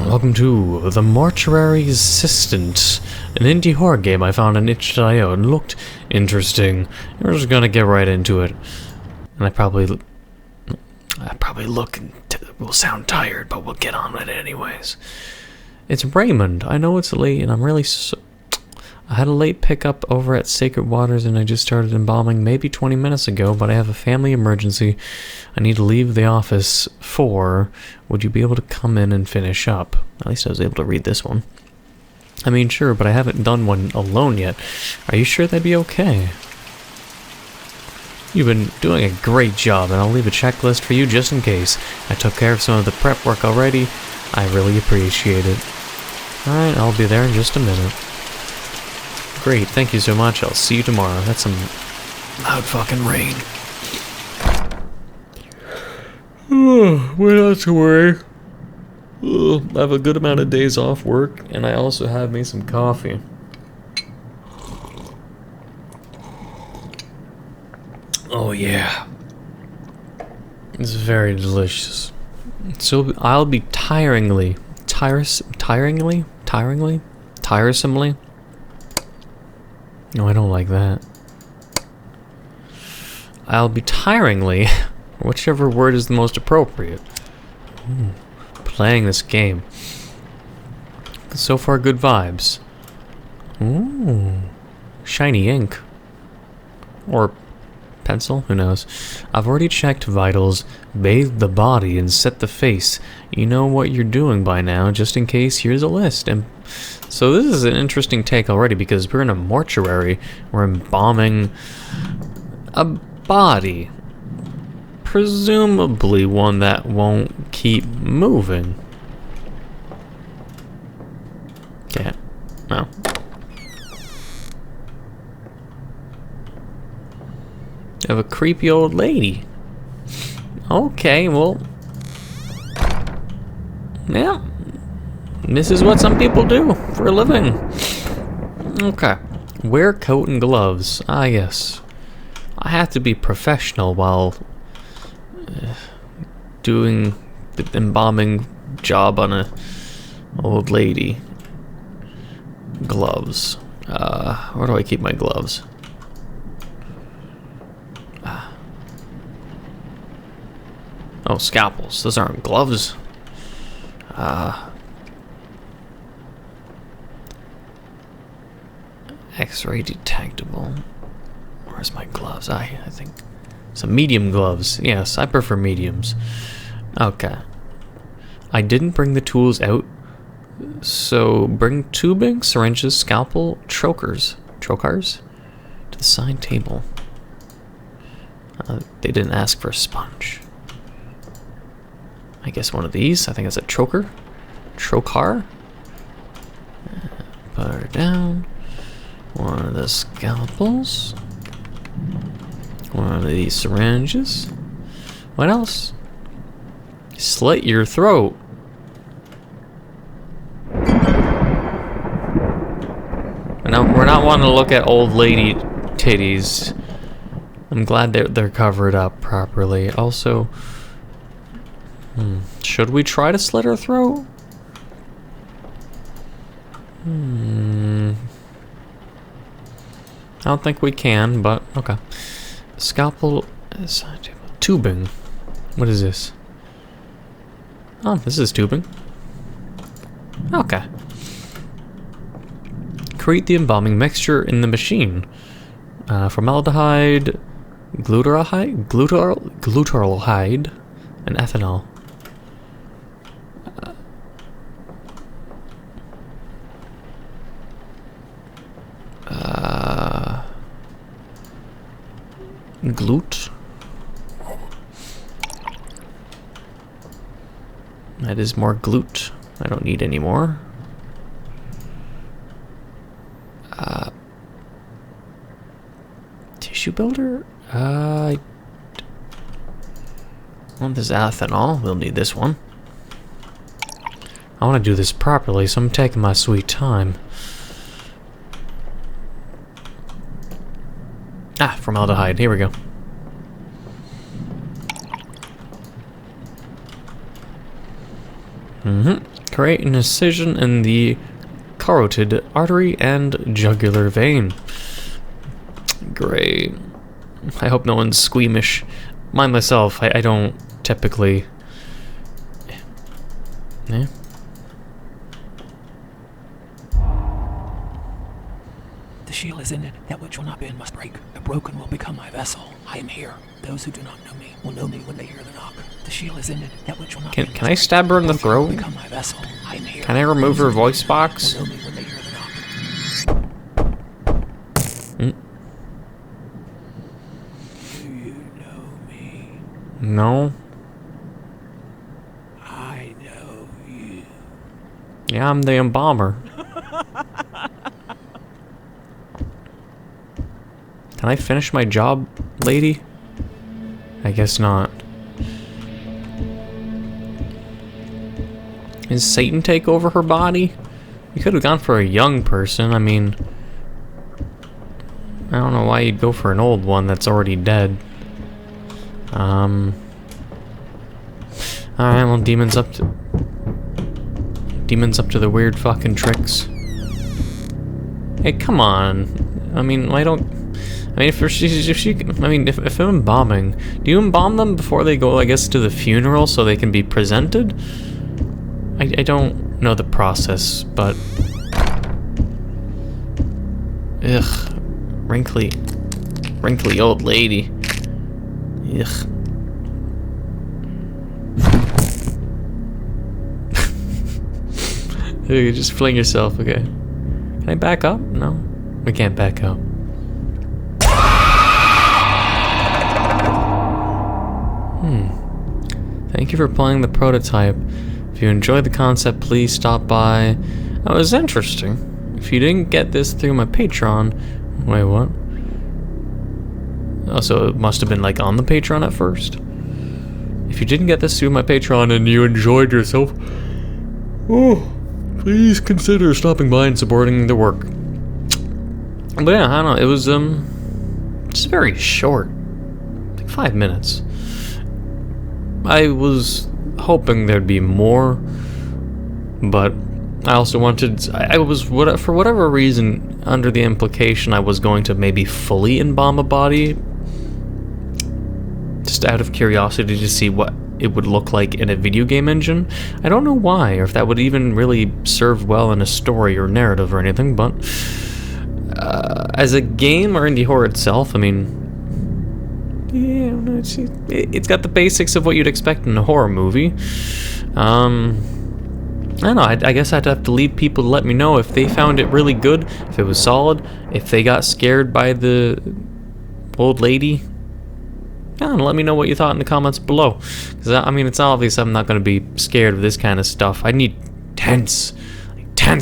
Welcome to The Mortuary Assistant, an indie horror game I found on itchio and looked interesting. We're just gonna get right into it. And I probably will sound tired, but we'll get on with it anyways. It's Raymond. I know it's late, and I'm really I had a late pickup over at Sacred Waters, and I just started embalming maybe 20 minutes ago, but I have a family emergency I need to leave the office for. Would you be able to come in and finish up? At least I was able to read this one. I mean, sure, but I haven't done one alone yet. Are you sure that'd be okay? You've been doing a great job, and I'll leave a checklist for you just in case. I took care of some of the prep work already. I really appreciate it. Alright, I'll be there in just a minute. Great, thank you so much. I'll see you tomorrow. That's some loud fucking rain. Well, not to worry. I have a good amount of days off work, and I also have me some coffee. Oh yeah. It's very delicious. So I'll be tiresomely. No, I don't like that. I'll be tiringly, whichever word is the most appropriate. Playing this game. So far, good vibes. Ooh, shiny ink. Or pencil, who knows. I've already checked vitals, bathed the body, and set the face. You know what you're doing by now. Just in case, here's a list. And so this is an interesting take already, because we're in a mortuary. We're embalming a body. Presumably one that won't keep moving. Yeah. No. Of a creepy old lady. Okay, well. Yeah. This is what some people do for a living. Okay. Wear coat and gloves. Ah, yes. I have to be professional while doing the embalming job on a old lady. Gloves. Where do I keep my gloves? Oh, scalpels. Those aren't gloves. X-ray detectable. Where's my gloves? I think some medium gloves. Yes, I prefer mediums. Okay. I didn't bring the tools out, so bring tubing, syringes, scalpel, trocars to the side table. They didn't ask for a sponge. I guess one of these. I think it's a trocar. Put her down. One of the scalpels. One of these syringes. What else? Slit your throat. We're not wanting to look at old lady titties. I'm glad they're covered up properly. Also, should we try to slit her throat? I don't think we can, but okay. Scalpel, tubing. What is this? Oh, this is tubing. Okay. Create the embalming mixture in the machine. Formaldehyde, glutaraldehyde, and ethanol. Glute. That is more glute. I don't need any more. Tissue builder? I want this ethanol. We'll need this one. I want to do this properly, so I'm taking my sweet time. Ah, formaldehyde. Here we go. Create an incision in the carotid artery and jugular vein. Great. I hope no one's squeamish. Myself, I don't typically... Yeah. The shield is in it. That which will not bend must break. The broken will become my vessel. I am here. Those who do not know me will know me when they hear the knock. The shield is in it. That which will not bend Can I stab her in the throat? become my vessel. I am here. Can I remove her voice box? Will know me when they hear the knock. Do you know me? No. I know you. Yeah, I'm the embalmer. Can I finish my job, lady? I guess not. Is Satan take over her body? You could have gone for a young person. I mean, I don't know why you'd go for an old one that's already dead. Alright, well, demons up to the weird fucking tricks. Hey, come on. I mean, if I'm embalming, do you embalm them before they go, I guess, to the funeral so they can be presented? I don't know the process, but... Ugh. Wrinkly old lady. Ugh. You just fling yourself, okay. Can I back up? No. We can't back up. Thank you for playing the prototype. If you enjoyed the concept, please stop by. That was interesting. If you didn't get this through my Patreon... Wait, what? Oh, so it must have been like on the Patreon at first? If you didn't get this through my Patreon and you enjoyed yourself... Oh, please consider stopping by and supporting the work. But yeah, I don't know, it was just very short. Like 5 minutes. I was hoping there'd be more, but I also wanted... for whatever reason, under the implication I was going to maybe fully embalm a body, just out of curiosity to see what it would look like in a video game engine. I don't know why, or if that would even really serve well in a story or narrative or anything, but as a game or indie horror itself, I mean... Yeah, it's got the basics of what you'd expect in a horror movie. I don't know, I guess I'd have to leave people to let me know if they found it really good, if it was solid, if they got scared by the old lady. I don't know, let me know what you thought in the comments below. Because, I mean, it's obvious I'm not going to be scared of this kind of stuff. I need tense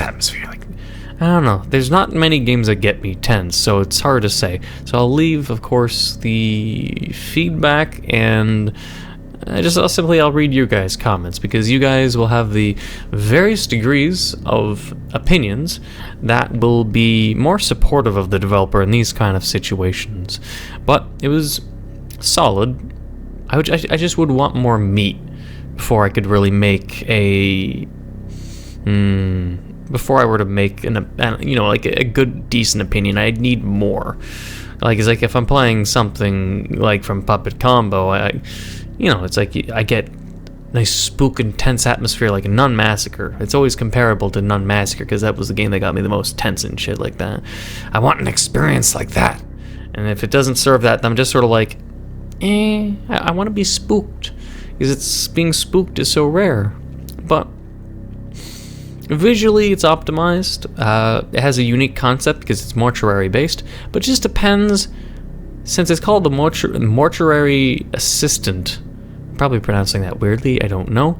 atmosphere. Like, I don't know. There's not many games that get me tense, so it's hard to say. So I'll leave, of course, the feedback, and I'll read you guys' comments, because you guys will have the various degrees of opinions that will be more supportive of the developer in these kind of situations. But it was solid. I just would want more meat before I could really make a... before I were to make like a good, decent opinion, I'd need more. Like, it's like if I'm playing something like from Puppet Combo, it's like I get nice spook and tense atmosphere like a Nun Massacre. It's always comparable to Nun Massacre because that was the game that got me the most tense and shit like that. I want an experience like that. And if it doesn't serve that, then I'm just sort of like, I want to be spooked. Because being spooked is so rare. But visually, it's optimized. It has a unique concept because it's mortuary based, but it just depends. Since it's called the mortuary assistant, probably pronouncing that weirdly, I don't know.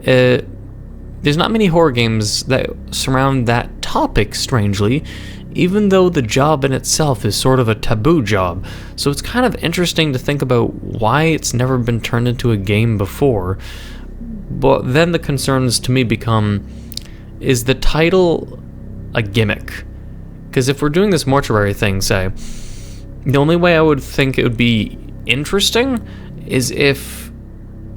There's not many horror games that surround that topic, strangely, even though the job in itself is sort of a taboo job. So it's kind of interesting to think about why it's never been turned into a game before. But then the concerns to me become, is the title a gimmick? Because if we're doing this mortuary thing, say, the only way I would think it would be interesting is if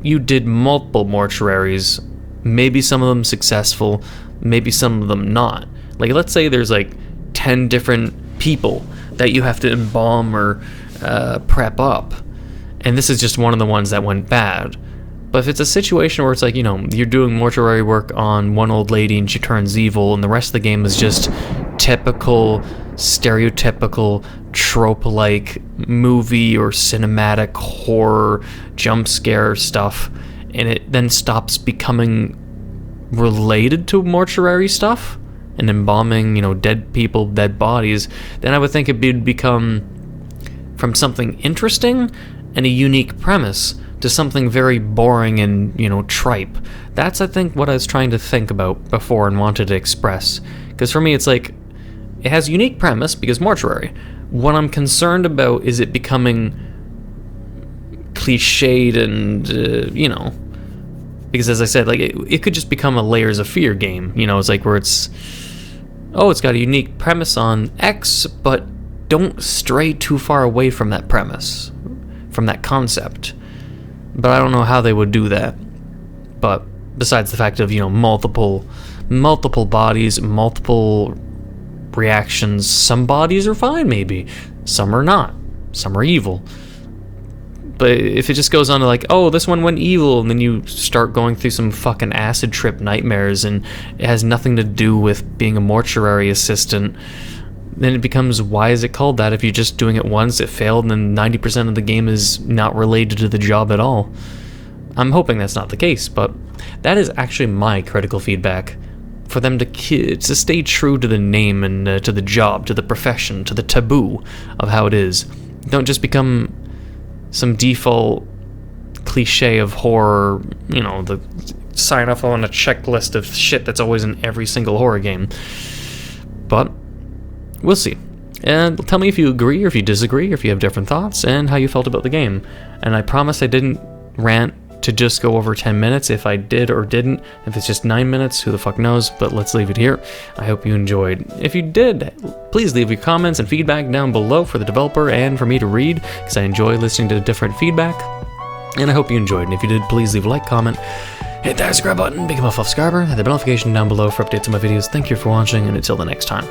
you did multiple mortuaries Maybe some of them successful, maybe some of them not. Like, let's say there's like 10 different people that you have to embalm or prep up, and this is just one of the ones that went bad. But if it's a situation where it's like, you know, you're doing mortuary work on one old lady and she turns evil, and the rest of the game is just typical, stereotypical, trope-like movie or cinematic horror jump scare stuff, and it then stops becoming related to mortuary stuff and embalming, you know, dead people, dead bodies, then I would think it would become from something interesting and a unique premise to something very boring and, you know, tripe. That's, I think, what I was trying to think about before and wanted to express. Because for me, it's like, it has unique premise because mortuary. What I'm concerned about is it becoming cliched and, you know, because as I said, like, it could just become a Layers of Fear game. You know, it's like where it's, oh, it's got a unique premise on X, but don't stray too far away from that premise, from that concept. But I don't know how they would do that. But besides the fact of, you know, multiple bodies, multiple reactions, some bodies are fine maybe, some are not, some are evil. But if it just goes on to like, oh, this one went evil, and then you start going through some fucking acid trip nightmares, and it has nothing to do with being a mortuary assistant, then it becomes, why is it called that if you're just doing it once, it failed, and then 90% of the game is not related to the job at all? I'm hoping that's not the case, but that is actually my critical feedback. For them to stay true to the name and to the job, to the profession, to the taboo of how it is. Don't just become some default cliche of horror, you know, the sign off on a checklist of shit that's always in every single horror game. But we'll see. And tell me if you agree or if you disagree, or if you have different thoughts, and how you felt about the game. And I promise I didn't rant to just go over 10 minutes. If I did or didn't, if it's just 9 minutes, who the fuck knows, but let's leave it here. I hope you enjoyed. If you did, please leave your comments and feedback down below for the developer and for me to read, because I enjoy listening to different feedback, and I hope you enjoyed. And if you did, please leave a like, comment, hit that subscribe button, become a Fluff Scarber, and the notification down below for updates on my videos. Thank you for watching, and until the next time.